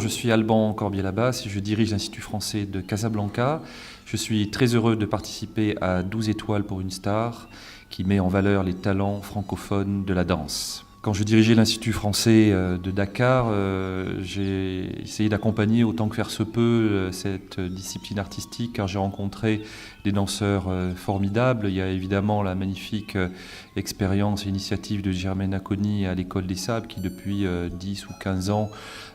je suis Alban Corbier-Labasse et je dirige l'Institut français de Casablanca. Je suis très heureux de participer à 12 étoiles pour une star qui met en valeur les talents francophones de la danse. Quand je dirigeais l'Institut français de Dakar, j'ai essayé d'accompagner autant que faire se peut cette discipline artistique car j'ai rencontré des danseurs formidables. Il y a évidemment la magnifique expérience et initiative de Germaine Aconi à l'École des Sables qui depuis 10 ou 15 ans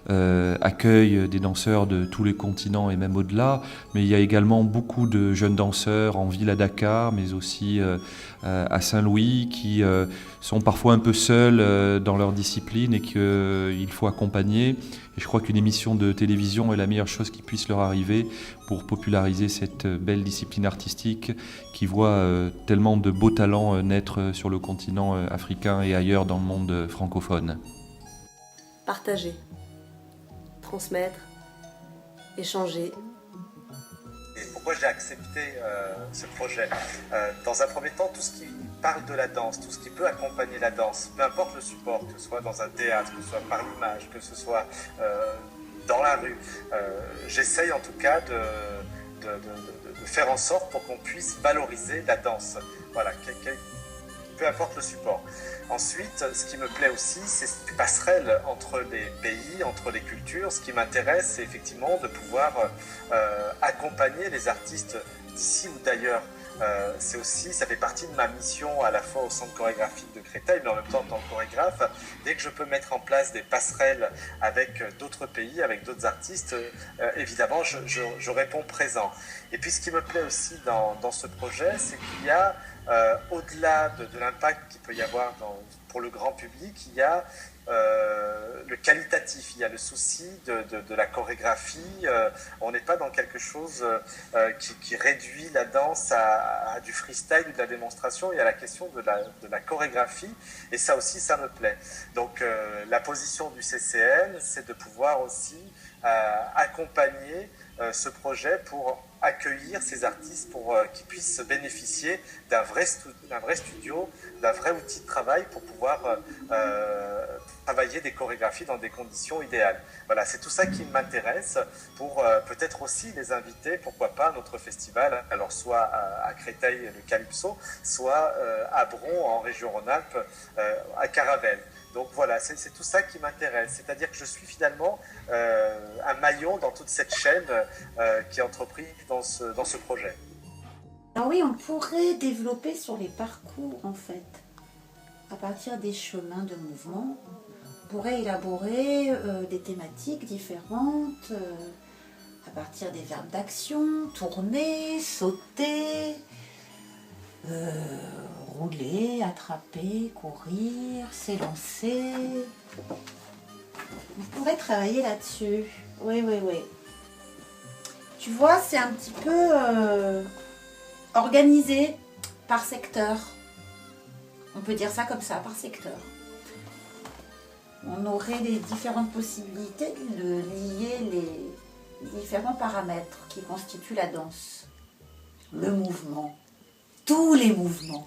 accueille des danseurs de tous les continents et même au-delà. Mais il y a également beaucoup de jeunes danseurs en ville à Dakar, mais aussi à Saint-Louis qui sont parfois un peu seuls dans leur discipline et qu'il faut accompagner. Et je crois qu'une émission de télévision est la meilleure chose qui puisse leur arriver pour populariser cette belle discipline artistique qui voit tellement de beaux talents naître sur le continent africain et ailleurs dans le monde francophone. Partager, transmettre, échanger. Et pourquoi j'ai accepté ce projet dans un premier temps, tout ce qui parle de la danse, tout ce qui peut accompagner la danse, peu importe le support, que ce soit dans un théâtre, que ce soit par l'image, que ce soit dans la rue, j'essaye en tout cas de faire en sorte pour qu'on puisse valoriser la danse. Voilà, peu importe le support. Ensuite, ce qui me plaît aussi, c'est ces passerelles entre les pays, entre les cultures. Ce qui m'intéresse, c'est effectivement de pouvoir accompagner les artistes d'ici ou d'ailleurs. C'est aussi, ça fait partie de ma mission à la fois au Centre chorégraphique de Créteil, mais en même temps en tant que chorégraphe. Dès que je peux mettre en place des passerelles avec d'autres pays, avec d'autres artistes, évidemment, je réponds présent. Et puis ce qui me plaît aussi dans ce projet, c'est qu'il y a, au-delà de l'impact qu'il peut y avoir pour le grand public, il y a le qualitatif, il y a le souci de la chorégraphie. On n'est pas dans quelque chose qui réduit la danse à du freestyle ou de la démonstration. Il y a la question de la chorégraphie et ça aussi, ça me plaît. Donc la position du CCN, c'est de pouvoir aussi accompagner ce projet pour accueillir ces artistes pour qu'ils puissent bénéficier d'un vrai studio, d'un vrai outil de travail pour pouvoir travailler des chorégraphies dans des conditions idéales. Voilà, c'est tout ça qui m'intéresse pour peut-être aussi les inviter, pourquoi pas, à notre festival, alors soit à Créteil, le Calypso, soit à Bron, en région Rhône-Alpes, à Caravelle. Donc voilà, c'est tout ça qui m'intéresse. C'est-à-dire que je suis finalement un maillon dans toute cette chaîne qui est entreprise dans ce projet. Alors oui, on pourrait développer sur les parcours en fait. À partir des chemins de mouvement, on pourrait élaborer des thématiques différentes à partir des verbes d'action, tourner, sauter, rouler, attraper, courir, s'élancer. On pourrait travailler là-dessus. Oui. Tu vois, c'est un petit peu organisé par secteur. On peut dire ça comme ça, par secteur. On aurait les différentes possibilités de lier les différents paramètres qui constituent la danse. Le mouvement. Tous les mouvements.